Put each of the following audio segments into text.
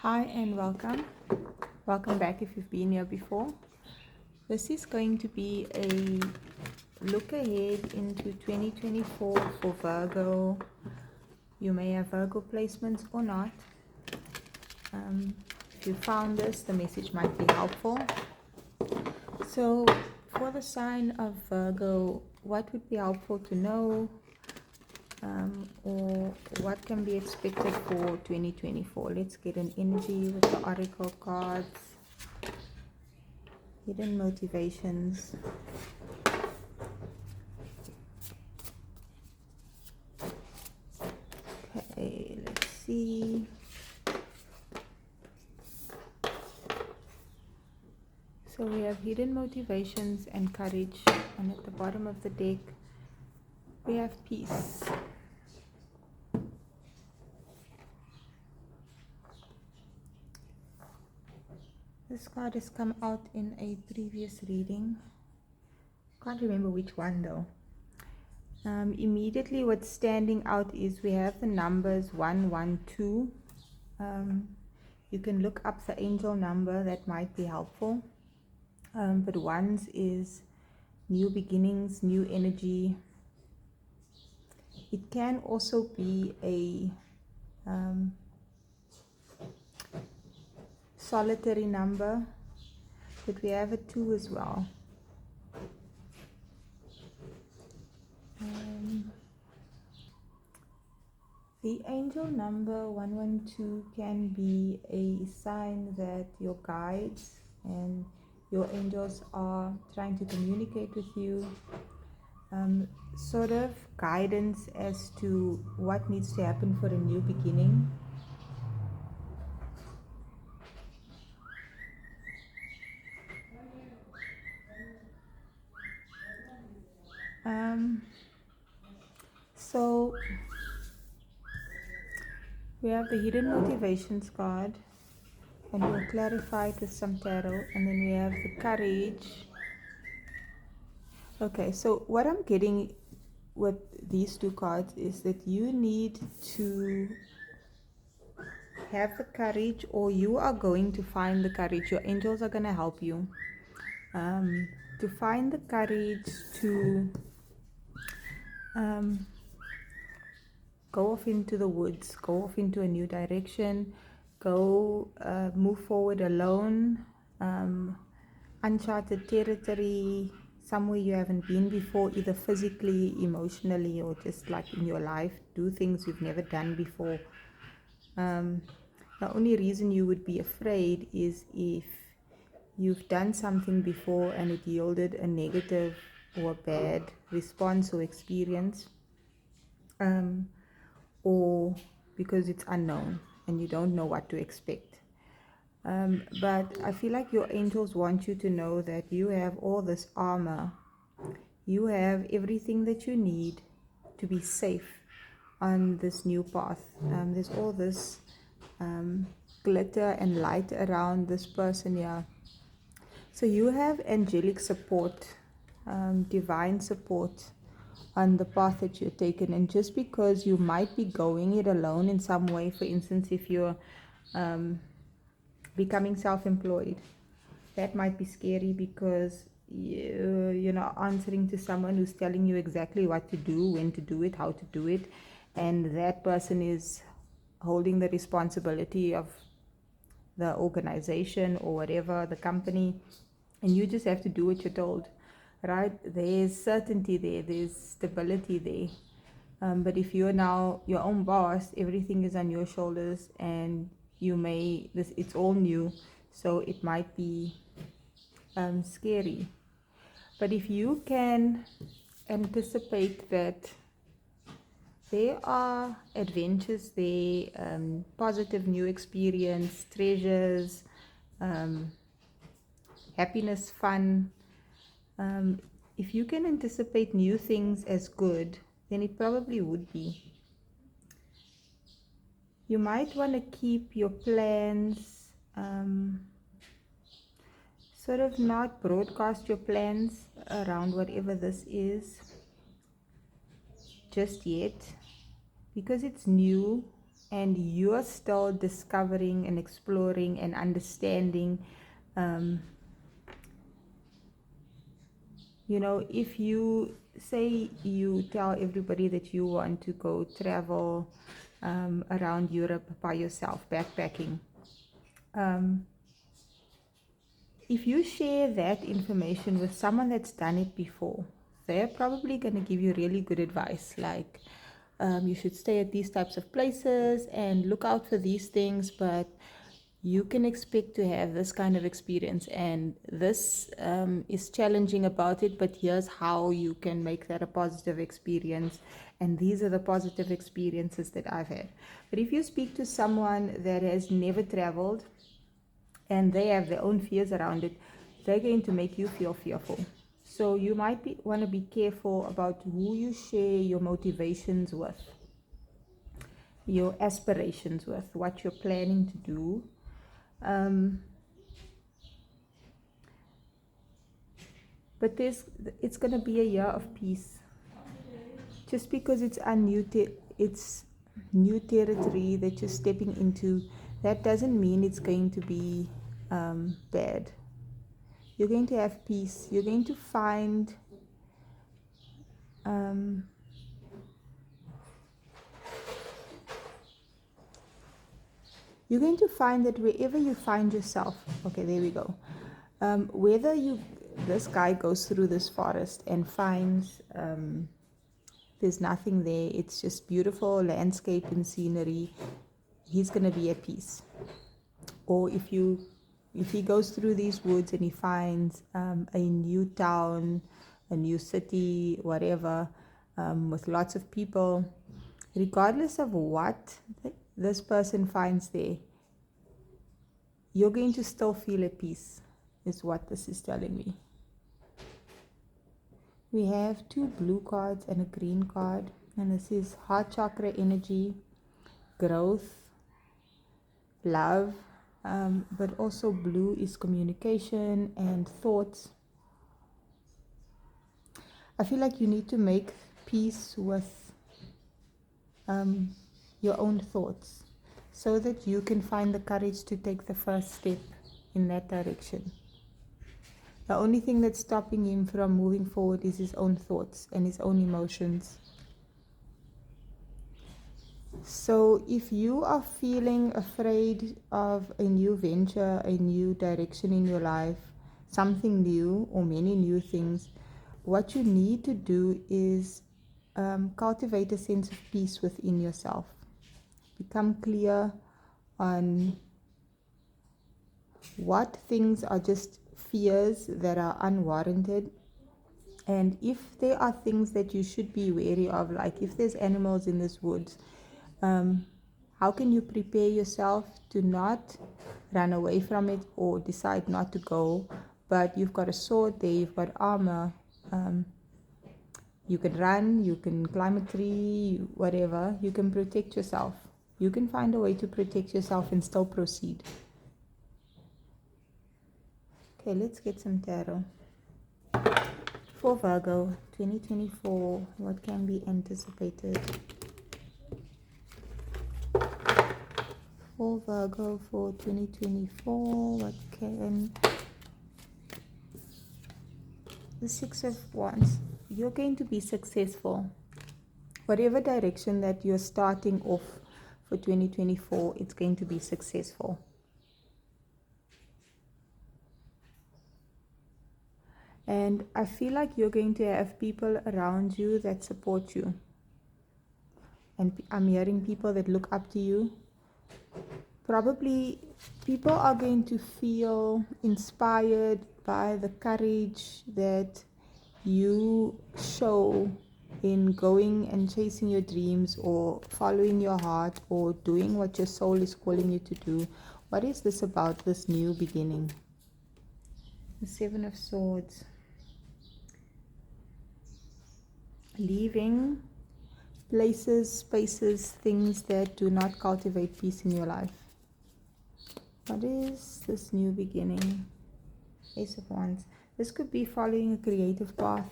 Hi and welcome. Welcome back if you've been here before. This is going to be a look ahead into 2024 for Virgo. You may have Virgo placements or not. If you found this, the message might be helpful. So for the sign of Virgo, what would be helpful to know? Or what can be expected for 2024? Let's get an energy with the oracle cards. Hidden motivations. Okay, let's see. So we have hidden motivations and courage, and at the bottom of the deck we have peace. This card has come out in a previous reading. Can't remember which one though. Immediately what's standing out is we have the numbers 112. You can look up the angel number, that might be helpful. But ones is new beginnings, new energy. It can also be a solitary number, but we have a 2 as well. The angel number 112 can be a sign that your guides and your angels are trying to communicate with you, sort of guidance as to what needs to happen for a new beginning. So we have the hidden motivations card, and we'll clarify it with some tarot, and then we have the courage. Okay, so what I'm getting with these two cards is that you need to have the courage, or you are going to find the courage. Your angels are going to help you to find the courage to go off into the woods, go off into a new direction, go move forward alone, uncharted territory, somewhere you haven't been before, either physically, emotionally, or just like in your life. Do things you've never done before. The only reason you would be afraid is if you've done something before and it yielded a negative or bad response or experience, or because it's unknown and you don't know what to expect. But I feel like your angels want you to know that you have all this armor. You have everything that you need to be safe on this new path. There's all this glitter and light around this person here. So you have angelic support, divine support on the path that you're taken. And just because you might be going it alone in some way, for instance, if you're becoming self-employed, that might be scary because you're not answering to someone who's telling you exactly what to do, when to do it, how to do it, and that person is holding the responsibility of the organization or whatever, the company, and you just have to do what you're told, right? There's certainty there, there's stability there. But if you're now your own boss, everything is on your shoulders, and it's all new, so it might be scary. But if you can anticipate that there are adventures there, positive new experience, treasures, happiness, fun, if you can anticipate new things as good, then it probably would be. You might want to keep your plans, sort of not broadcast your plans around whatever this is just yet, because it's new and you're still discovering and exploring and understanding. If you say you tell everybody that you want to go travel around Europe by yourself, backpacking, if you share that information with someone that's done it before, they're probably going to give you really good advice, like you should stay at these types of places and look out for these things, but you can expect to have this kind of experience, and this is challenging about it, but here's how you can make that a positive experience, and these are the positive experiences that I've had. But if you speak to someone that has never traveled and they have their own fears around it, they're going to make you feel fearful. So you might want to be careful about who you share your motivations with, your aspirations with, what you're planning to do. But it's going to be a year of peace. Just because it's new territory that you're stepping into, that doesn't mean it's going to be bad. You're going to have peace. You're going to find that wherever you find yourself, okay, there we go. Whether this guy goes through this forest and finds there's nothing there, it's just beautiful landscape and scenery, he's going to be at peace. Or if he goes through these woods and he finds a new town, a new city, whatever, with lots of people, regardless of what this person finds there, you're going to still feel at peace, is what this is telling me. We have 2 blue cards and a green card, and this is heart chakra energy, growth, love, but also blue is communication and thoughts. I feel like you need to make peace with your own thoughts so that you can find the courage to take the first step in that direction. The only thing that's stopping him from moving forward is his own thoughts and his own emotions. So if you are feeling afraid of a new venture, a new direction in your life, something new or many new things, what you need to do is cultivate a sense of peace within yourself. Become clear on what things are just fears that are unwarranted, and if there are things that you should be wary of, like if there's animals in this woods, how can you prepare yourself to not run away from it or decide not to go, but you've got a sword there, you've got armor, you can run, you can climb a tree, whatever, you can protect yourself. You can find a way to protect yourself and still proceed. Okay, let's get some tarot. For Virgo, 2024, what can be anticipated? For Virgo for 2024, what can... The 6 of Wands. You're going to be successful. Whatever direction that you're starting off for 2024, it's going to be successful. And I feel like you're going to have people around you that support you. And I'm hearing people that look up to you. Probably people are going to feel inspired by the courage that you show in going and chasing your dreams or following your heart or doing what your soul is calling you to do. What is this about, this new beginning? The 7 of Swords. Leaving places, spaces, things that do not cultivate peace in your life. What is this new beginning? Ace of Wands. This could be following a creative path.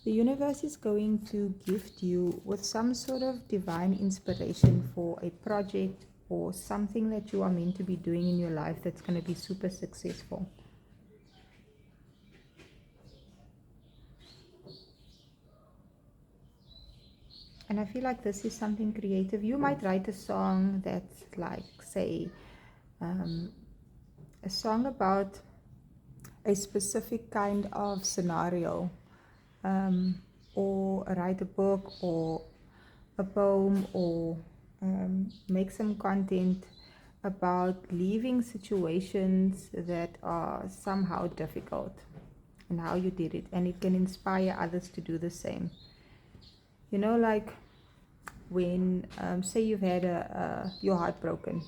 The universe is going to gift you with some sort of divine inspiration for a project or something that you are meant to be doing in your life that's going to be super successful. And I feel like this is something creative. You might write a song that's like, say, a song about a specific kind of scenario, or write a book or a poem, or make some content about leaving situations that are somehow difficult and how you did it, and it can inspire others to do the same. You know, like when say you've had your heart broken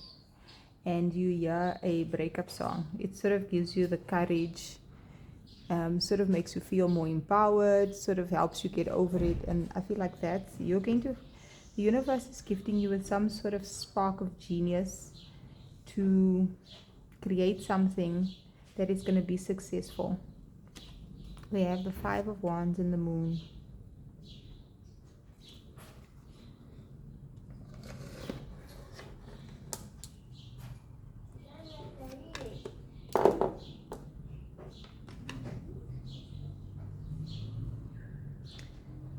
and you hear a breakup song, it sort of gives you the courage, sort of makes you feel more empowered, sort of helps you get over it. And I feel like the universe is gifting you with some sort of spark of genius to create something that is going to be successful. We have the Five of Wands in the Moon.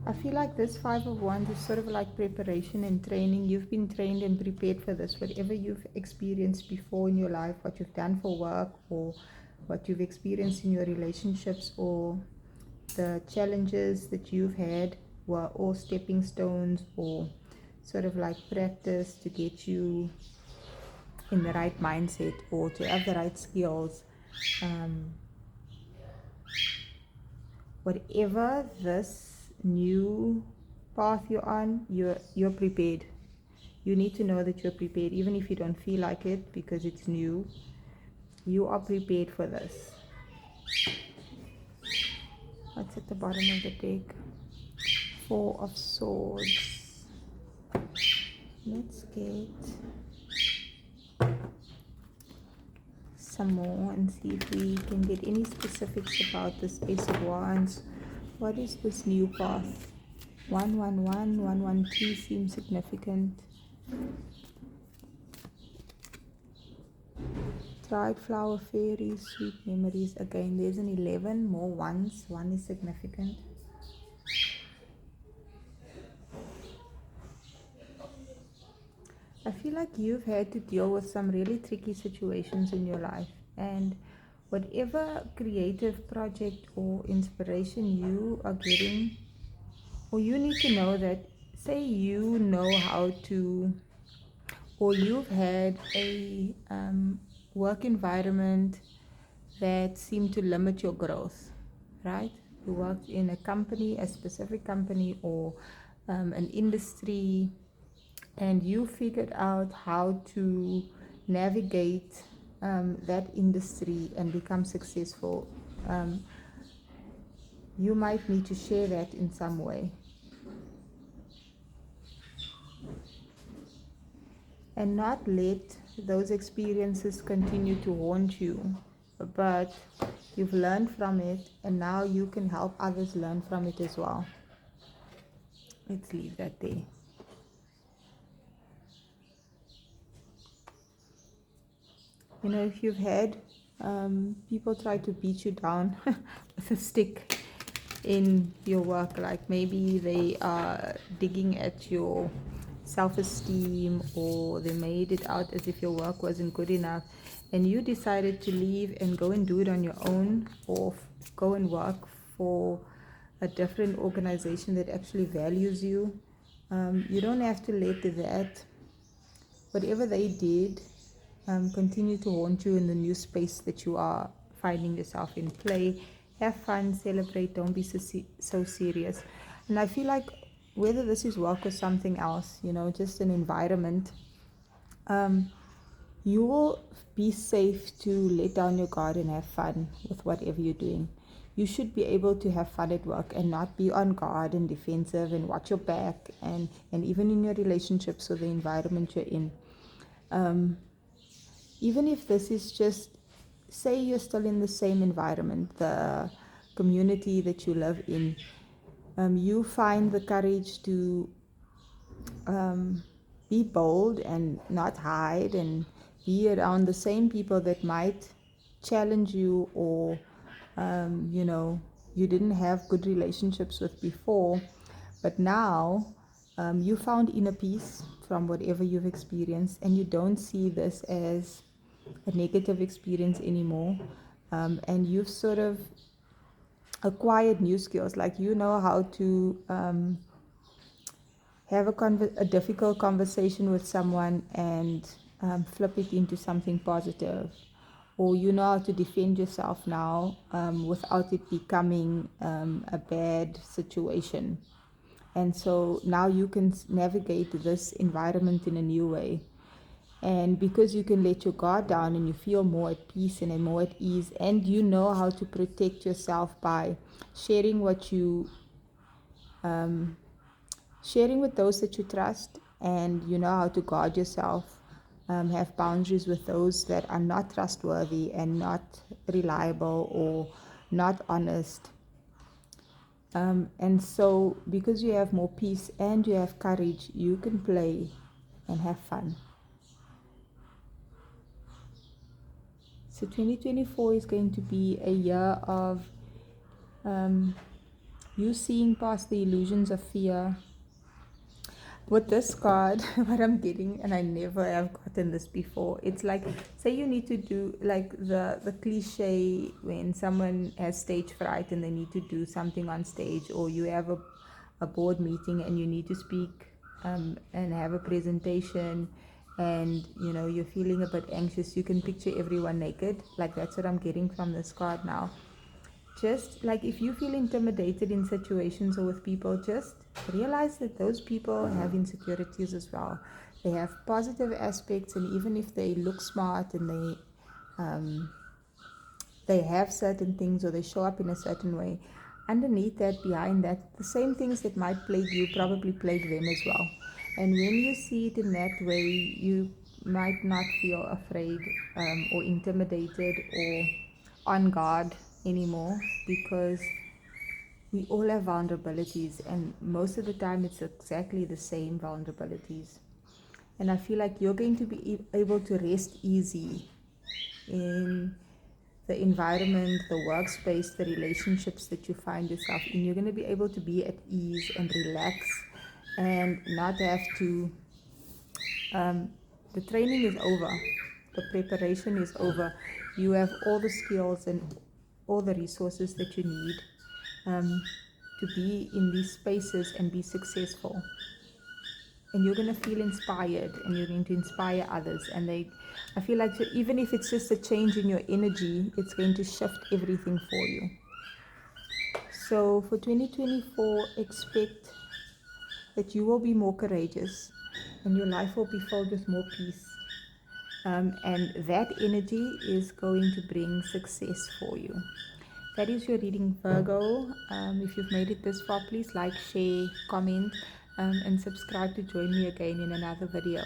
I feel like this Five of Wands is sort of like preparation and training. You've been trained and prepared for this. Whatever you've experienced before in your life, what you've done for work, or what you've experienced in your relationships, or the challenges that you've had were all stepping stones or sort of like practice to get you in the right mindset or to have the right skills. Whatever this new path you're on, you're prepared. You need to know that you're prepared, even if you don't feel like it, because it's new. You are prepared for this. What's at the bottom of the deck? Four of Swords. Let's get some more and see if we can get any specifics about this Ace of Wands. What is this new path? 111, 112 seems significant. Dried flower, fairies, sweet memories. Again, there's an 11, more ones. One is significant. I feel like you've had to deal with some really tricky situations in your life, and whatever creative project or inspiration you are getting, or you need to know that, say you know how to, or you've had a work environment that seemed to limit your growth, right? You worked in a company, a specific company, or an industry, and you figured out how to navigate that industry and become successful. You might need to share that in some way. And not let those experiences continue to haunt you, but you've learned from it, and now you can help others learn from it as well. Let's leave that there. You know, if you've had people try to beat you down with a stick in your work, like maybe they are digging at your self-esteem, or they made it out as if your work wasn't good enough, and you decided to leave and go and do it on your own, or go and work for a different organization that actually values you, you don't have to let that, whatever they did, continue to haunt you in the new space that you are finding yourself in. Play, have fun, celebrate, don't be so serious. And I feel like whether this is work or something else, you know, just an environment, you will be safe to let down your guard and have fun with whatever you're doing. You should be able to have fun at work and not be on guard and defensive and watch your back, and even in your relationships or the environment you're in. Even if this is just, say you're still in the same environment, the community that you live in, You find the courage to be bold and not hide, and be around the same people that might challenge you, or you didn't have good relationships with before, but now you found inner peace from whatever you've experienced, and you don't see this as a negative experience anymore. And you've sort of acquired new skills, like you know how to have a difficult conversation with someone and flip it into something positive, or you know how to defend yourself now without it becoming a bad situation. And so now you can navigate this environment in a new way. And because you can let your guard down and you feel more at peace and more at ease, and you know how to protect yourself by sharing what you sharing with those that you trust, and you know how to guard yourself, have boundaries with those that are not trustworthy and not reliable or not honest. And so because you have more peace and you have courage, you can play and have fun. So 2024 is going to be a year of you seeing past the illusions of fear. With this card, what I'm getting, and I never have gotten this before, it's like, say you need to do like the cliche when someone has stage fright and they need to do something on stage, or you have a board meeting and you need to speak and have a presentation, and you're feeling a bit anxious. You can picture everyone naked. Like, that's what I'm getting from this card now. Just like if you feel intimidated in situations or with people, just realize that those people have insecurities as well. They have positive aspects, and even if they look smart and they have certain things, or they show up in a certain way, underneath that, behind that, the same things that might plague you probably plague them as well. And when you see it in that way, you might not feel afraid or intimidated or on guard anymore, because we all have vulnerabilities, and most of the time it's exactly the same vulnerabilities. And I feel like you're going to be able to rest easy in the environment, the workspace, the relationships that you find yourself in. You're going to be able to be at ease and relax and not have to. The training is over, the preparation is over. You have all the skills and all the resources that you need to be in these spaces and be successful. And you're going to feel inspired, and you're going to inspire others, and I feel like even if it's just a change in your energy, it's going to shift everything for you. So for 2024, expect that you will be more courageous and your life will be filled with more peace, and that energy is going to bring success for you. That is your reading, Virgo. If you've made it this far, please like, share, comment, and subscribe to join me again in another video.